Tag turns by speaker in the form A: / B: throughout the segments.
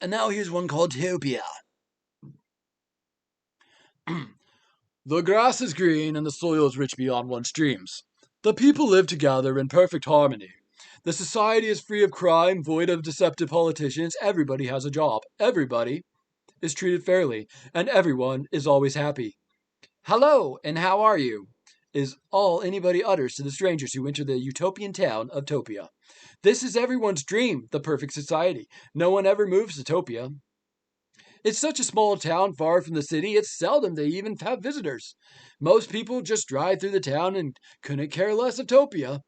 A: And now here's one called Topia. The grass is green and the soil is rich beyond one's dreams. The people live together in perfect harmony. The society is free of crime, void of deceptive politicians. Everybody has a job. Everybody is treated fairly, and everyone is always happy. Hello, and how are you? Is all anybody utters to the strangers who enter the utopian town of Topia. This is everyone's dream, the perfect society. No one ever moves to Topia. It's such a small town far from the city, it's seldom they even have visitors. Most people just drive through the town and couldn't care less of Topia.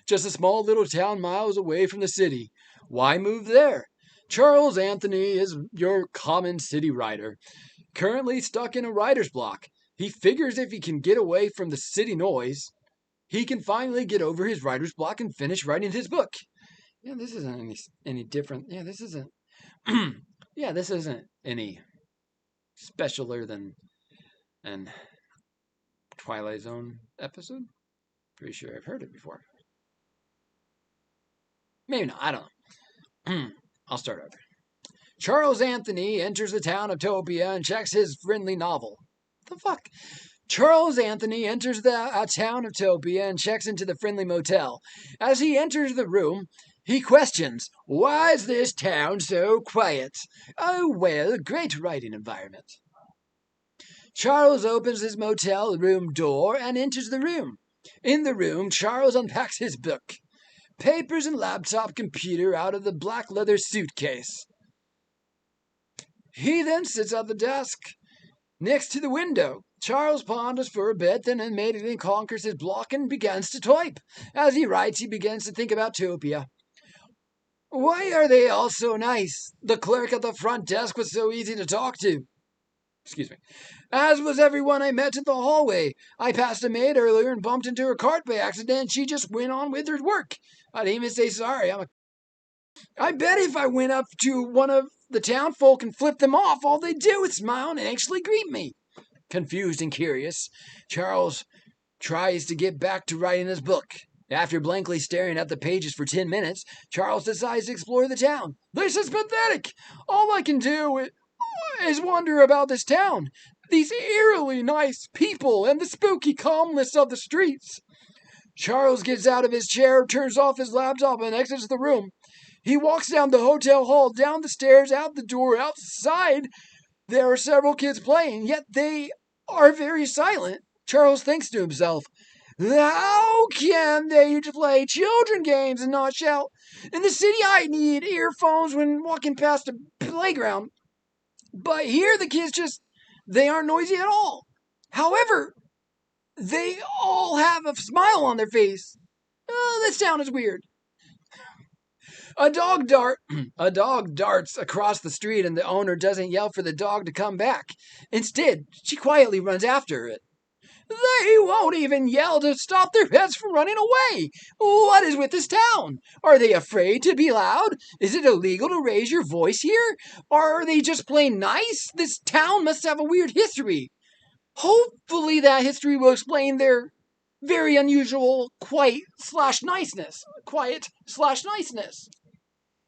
A: Just a small little town miles away from the city. Why move there? Charles Anthony is your common city writer, currently stuck in a writer's block. He figures if he can get away from the city noise, he can finally get over his writer's block and finish writing his book. Yeah, this isn't any different. Yeah, this isn't. Yeah, this isn't any specialer than an Twilight Zone episode. Pretty sure I've heard it before. Maybe not. I don't know. I'll start over. Charles Anthony enters the town of Topia and checks his friendly novel. The fuck? Charles Anthony enters the town of Topia and checks into the friendly motel. As he enters the room, he questions, why is this town so quiet? Oh, well, great writing environment. Charles opens his motel room door and enters the room. In the room, Charles unpacks his book, papers and laptop computer out of the black leather suitcase. He then sits at the desk next to the window. Charles ponders for a bit, then immediately conquers his block and begins to type. As he writes, he begins to think about Topia. Why are they all so nice? The clerk at the front desk was so easy to talk to. Excuse me. As was everyone I met in the hallway. I passed a maid earlier and bumped into her cart by accident. She just went on with her work. I didn't even say sorry. I bet if I went up to one of the town folk and flipped them off, all they'd do is smile and actually greet me. Confused and curious, Charles tries to get back to writing his book. After blankly staring at the pages for 10 minutes, Charles decides to explore the town. This is pathetic. All I can do is wonder about this town, these eerily nice people, and the spooky calmness of the streets. Charles gets out of his chair, turns off his laptop, and exits the room. He walks down the hotel hall, down the stairs, out the door. Outside, there are several kids playing, yet they are very silent. Charles thinks to himself, how can they play children games and not shout? In the city, I need earphones when walking past a playground. But here, the kids they aren't noisy at all. However, they all have a smile on their face. Oh, this town is weird. A dog darts across the street, and the owner doesn't yell for the dog to come back. Instead, she quietly runs after it. They won't even yell to stop their pets from running away. What is with this town? Are they afraid to be loud? Is it illegal to raise your voice here? Or are they just plain nice? This town must have a weird history. Hopefully that history will explain their very unusual quiet/niceness.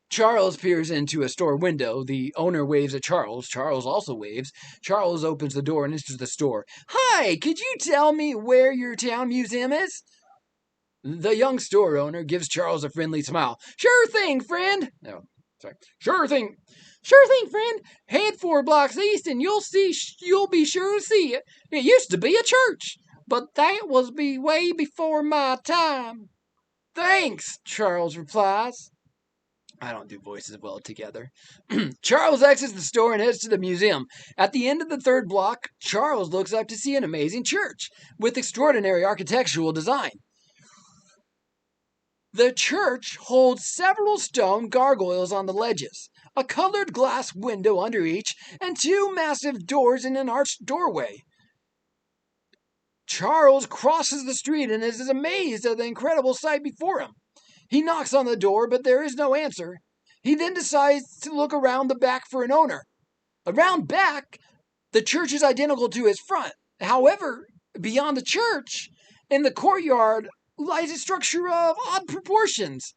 A: Charles peers into a store window. The owner waves at Charles. Charles also waves. Charles opens the door and enters the store. Hi, could you tell me where your town museum is? The young store owner gives Charles a friendly smile. Sure thing, friend. No, sorry. Sure thing, friend. Head 4 blocks east and you'll be sure to see it. It used to be a church, but that was way before my time. Thanks, Charles replies. I don't do voices well together. Charles exits the store and heads to the museum. At the end of the 3rd block, Charles looks up to see an amazing church with extraordinary architectural design. The church holds several stone gargoyles on the ledges, a colored glass window under each, and 2 massive doors in an arched doorway. Charles crosses the street and is amazed at the incredible sight before him. He knocks on the door, but there is no answer. He then decides to look around the back for an owner. Around back, the church is identical to his front. However, beyond the church, in the courtyard, lies a structure of odd proportions.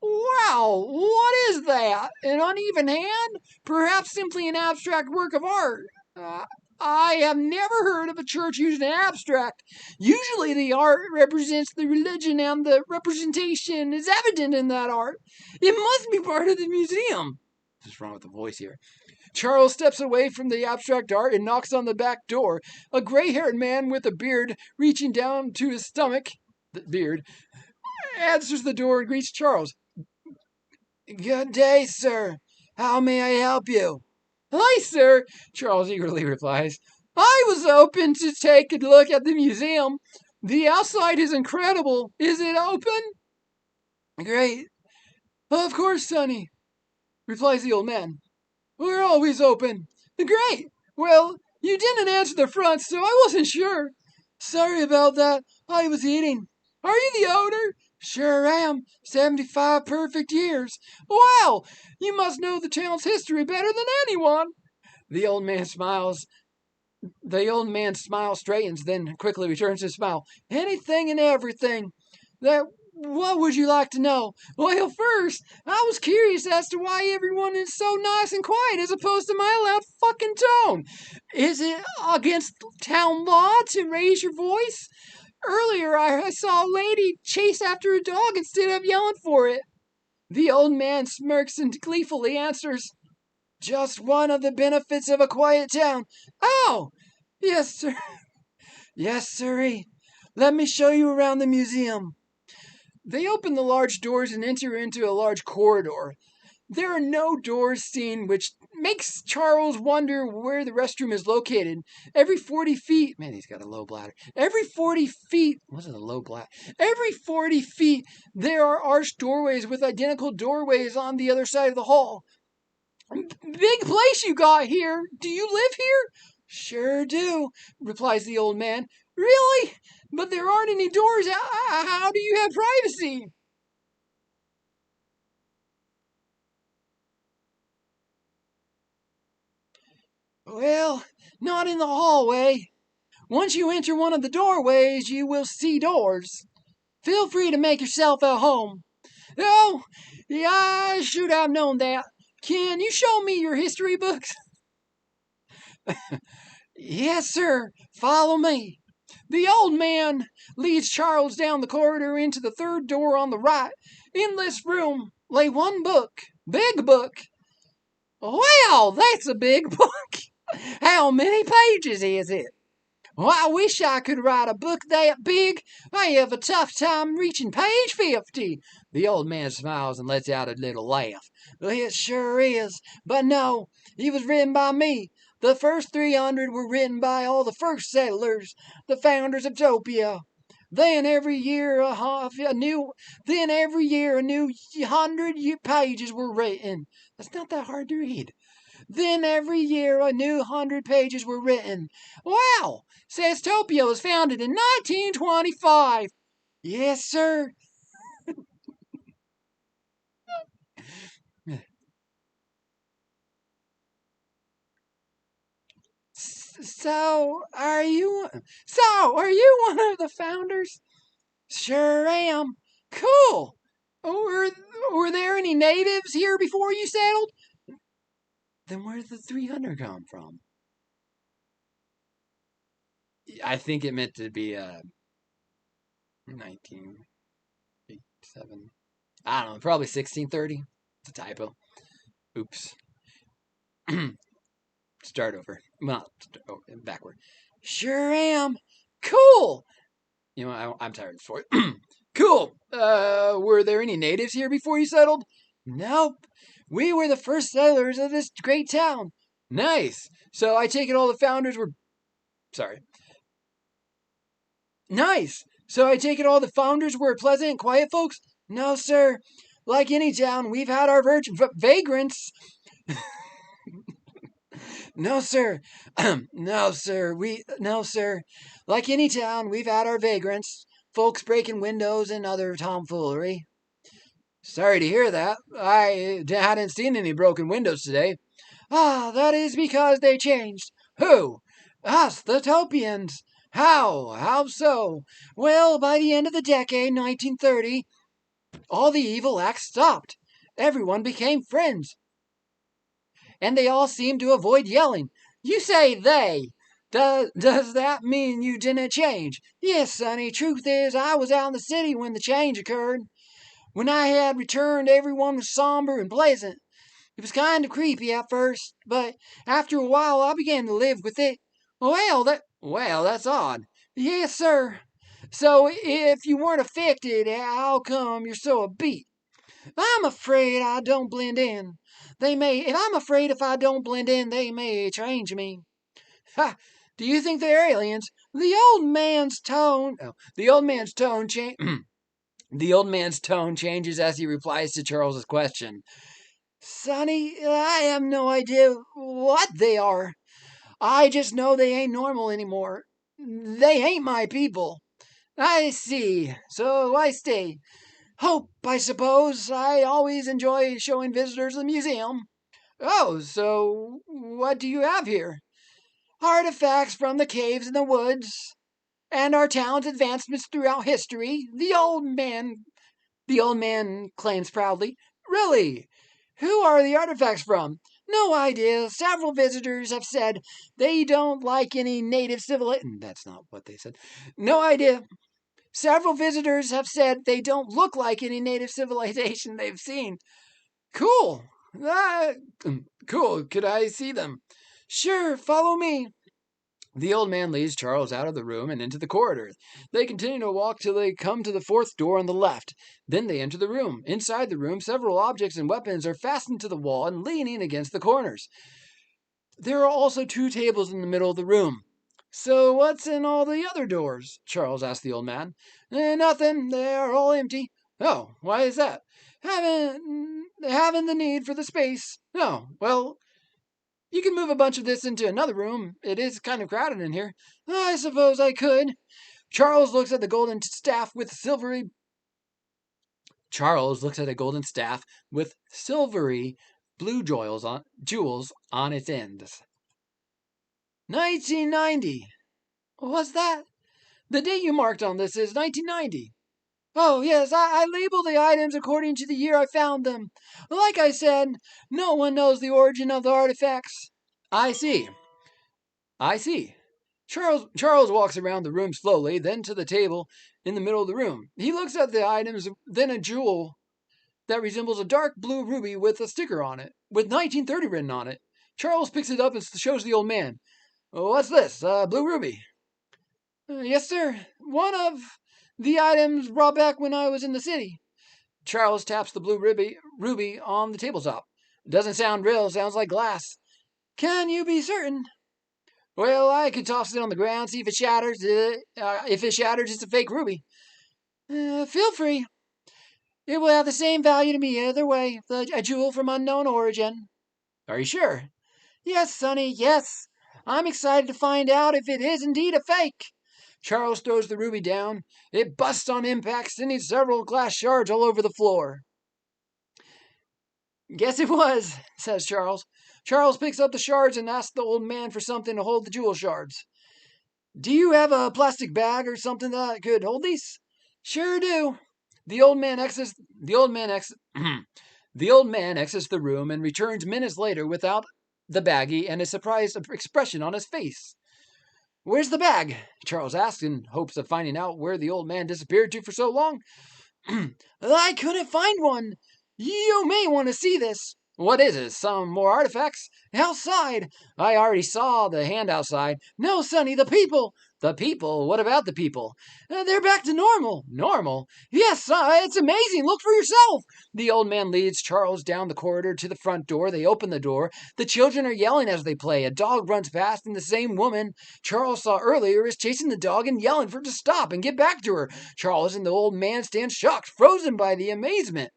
A: Wow, what is that? An uneven hand? Perhaps simply an abstract work of art. Uh, I have never heard of a church using abstract. Usually the art represents the religion and the representation is evident in that art. It must be part of the museum. What's wrong with the voice here? Charles steps away from the abstract art and knocks on the back door. A gray-haired man with a beard reaching down to his stomach, the beard, answers the door and greets Charles. Good day, sir. How may I help you? Hi, sir, Charles eagerly replies. I was hoping to take a look at the museum. The outside is incredible. Is it open? Great. Of course, Sonny, replies the old man. We're always open. Great. Well, you didn't answer the front, so I wasn't sure. Sorry about that. I was eating. Are you the owner? Sure am. 75 perfect years. Wow! You must know the town's history better than anyone. The old man smiles. The old man's smile straightens, then quickly returns his smile. Anything and everything. What would you like to know? Well, first, I was curious as to why everyone is so nice and quiet as opposed to my loud fucking tone. Is it against town law to raise your voice? Earlier, I saw a lady chase after a dog instead of yelling for it. The old man smirks and gleefully answers, just one of the benefits of a quiet town. Oh, yes, sir. Yes, sirree. Let me show you around the museum. They open the large doors and enter into a large corridor. There are no doors seen, which makes Charles wonder where the restroom is located. Every 40 feet, man, he's got a low bladder. Every 40 feet, what's a low bladder? Every 40 feet, there are arched doorways with identical doorways on the other side of the hall. Big place you got here. Do you live here? Sure do, replies the old man. Really? But there aren't any doors. How do you have privacy? Well, not in the hallway. Once you enter one of the doorways, you will see doors. Feel free to make yourself at home. Oh, yeah, I should have known that. Can you show me your history books? Yes, sir. Follow me. The old man leads Charles down the corridor into the third door on the right. In this room lay one book. Big book. Well, that's a big book. How many pages is it? Well, I wish I could write a book that big. I have a tough time reaching page 50. The old man smiles and lets out a little laugh. It sure is. But no, it was written by me. The first 300 were written by all the first settlers, the founders of Topia. Then every year a new 100 pages were written. That's not that hard to read. Then every year a new 100 pages were written. Wow! Says Topia was founded in 1925. Yes, sir. Are you one of the founders? Sure am. Cool. Were there any natives here before you settled? Then where did the 300 come from? I think it meant to be 1987. I don't know, probably 1630. It's a typo. Oops. Start over. Well, backward. Sure am. Cool. You know, I'm tired of this. Cool. Were there any natives here before you settled? Nope. We were the first settlers of this great town. Nice. So I take it all the founders were. Sorry. Nice. So I take it all the founders were pleasant and quiet folks? No, sir. Like any town, we've had our vagrants. No, sir. No, sir. No, sir. Like any town, we've had our vagrants, folks breaking windows and other tomfoolery. Sorry to hear that. I hadn't seen any broken windows today. Ah, that is because they changed. Who? Us, the Topians. How? How so? Well, by the end of the decade, 1930, All the evil acts stopped. Everyone became friends, and they all seemed to avoid yelling. You say they. Does that mean you didn't change? Yes, Sonny. Truth is, I was out in the city when the change occurred. When I had returned, everyone was somber and pleasant. It was kind of creepy at first, but after a while I began to live with it. That's odd. Yes, sir. So if you weren't affected, how come you're so upbeat? I'm afraid I don't blend in. If I don't blend in, they may change me. Ha! Do you think they're aliens? The old man's tone the old man's tone changes as he replies to Charles's question. Sonny, I have no idea what they are. I just know they ain't normal anymore. They ain't my people. I see. So I stay. Hope, I suppose. I always enjoy showing visitors the museum. Oh, so what do you have here? Artifacts from the caves and the woods, and our town's advancements throughout history. The old man claims proudly. Really? Who are the artifacts from? No idea. Several visitors have said they don't like any native civilization. That's not what they said. No idea. Several visitors have said they don't look like any native civilization they've seen. Cool. Ah, cool. Could I see them? Sure, follow me. The old man leads Charles out of the room and into the corridor. They continue to walk till they come to the fourth door on the left. Then they enter the room. Inside the room, several objects and weapons are fastened to the wall and leaning against the corners. There are also two tables in the middle of the room. So what's in all the other doors? Charles asked the old man. Nothing. They are all empty. Oh, why is that? Having the need for the space. Oh, well, you can move a bunch of this into another room. It is kind of crowded in here. I suppose I could. Charles looks at the golden staff with silvery. Charles looks at a golden staff with silvery blue jewels on its ends. 1990. What's that? The date you marked on this is 1990. Oh, yes, I label the items according to the year I found them. Like I said, no one knows the origin of the artifacts. I see. I see. Charles walks around the room slowly, then to the table in the middle of the room. He looks at the items, then a jewel that resembles a dark blue ruby with a sticker on it, with 1930 written on it. Charles picks it up and shows the old man. What's this? Blue ruby? Yes, sir. One of the items brought back when I was in the city. Charles taps the blue ruby on the tabletop. Doesn't sound real, sounds like glass. Can you be certain? Well, I could toss it on the ground, see if it shatters. If it shatters, it's a fake ruby. Feel free. It will have the same value to me either way. A jewel from unknown origin. Are you sure? Yes, Sonny, yes. I'm excited to find out if it is indeed a fake. Charles throws the ruby down. It busts on impact, sending several glass shards all over the floor. Guess it was, says Charles. Charles picks up the shards and asks the old man for something to hold the jewel shards. Do you have a plastic bag or something that could hold these? Sure do. The old man exits the old man ex the old man exits the room and returns minutes later without the baggie and a surprised expression on his face. Where's the bag? Charles asked in hopes of finding out where the old man disappeared to for so long. I couldn't find one. You may want to see this. What is it? Some more artifacts? Outside. I already saw the hand outside. No, Sonny, the people. The people? What about the people? They're back to normal. Normal? Yes, it's amazing. Look for yourself. The old man leads Charles down the corridor to the front door. They open the door. The children are yelling as they play. A dog runs past, and the same woman Charles saw earlier is chasing the dog and yelling for it to stop and get back to her. Charles and the old man stand shocked, frozen by the amazement.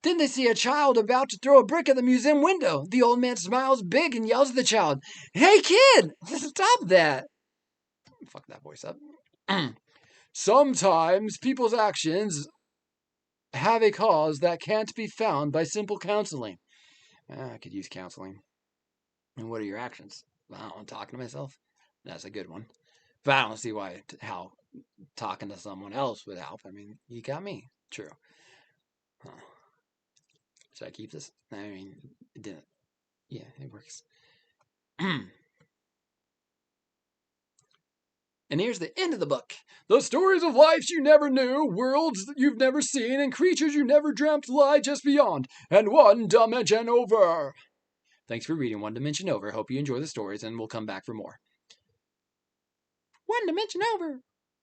A: Then they see a child about to throw a brick at the museum window. The old man smiles big and yells at the child, Hey, kid, stop that. Fuck that voice up. Sometimes people's actions have a cause that can't be found by simple counseling. I could use counseling. And what are your actions? Well, I'm talking to myself. That's a good one. But I don't see how talking to someone else would help. I mean, you got me. True. Huh. Should I keep this? I mean, it didn't. Yeah, it works. And here's the end of the book. The stories of lives you never knew, worlds that you've never seen, and creatures you never dreamt lie just beyond, and one dimension over. Thanks for reading One Dimension Over. Hope you enjoy the stories, and we'll come back for more. One dimension over.